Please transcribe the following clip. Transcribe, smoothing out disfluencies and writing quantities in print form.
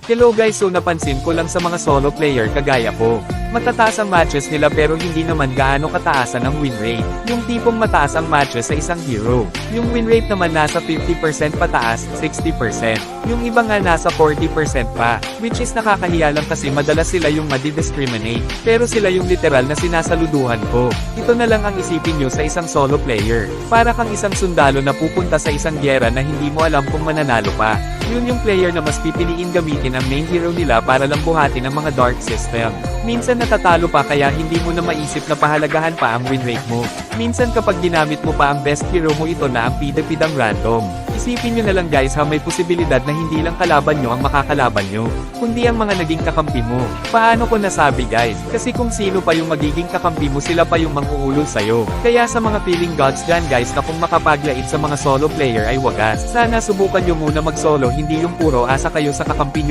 Hello guys, so napansin ko lang sa mga solo player kagaya ko. Matataas ang matches nila pero hindi naman gaano kataasan ang win rate. Yung tipong mataas ang matches sa isang hero. Yung win rate naman nasa 50% pataas, 60%. Yung iba nga nasa 40% pa. Which is nakakahiya lang kasi madalas sila yung madidiscriminate. Pero sila yung literal na sinasaluduhan ko. Ito na lang ang isipin nyo sa isang solo player. Para kang isang sundalo na pupunta sa isang gyera na hindi mo alam kung mananalo pa. Yun yung player na mas pipiliin gamitin ang main hero nila para lang buhatin ang mga dark system. Minsan natatalo pa kaya hindi mo na maisip na pahalagahan pa ang win rate mo. Minsan kapag ginamit mo pa ang best hero mo ito na ang pidapidang random. Isipin nyo na lang guys ha, may posibilidad na hindi lang kalaban nyo ang makakalaban nyo, kundi ang mga naging kakampi mo. Paano ko nasabi guys? Kasi kung sino pa yung magiging kakampi mo sila pa yung manghuulol sa'yo. Kaya sa mga feeling gods dyan guys na kung makapaglait sa mga solo player ay wagas. Sana subukan nyo muna mag solo, hindi yung puro asa kayo sa kakampi nyo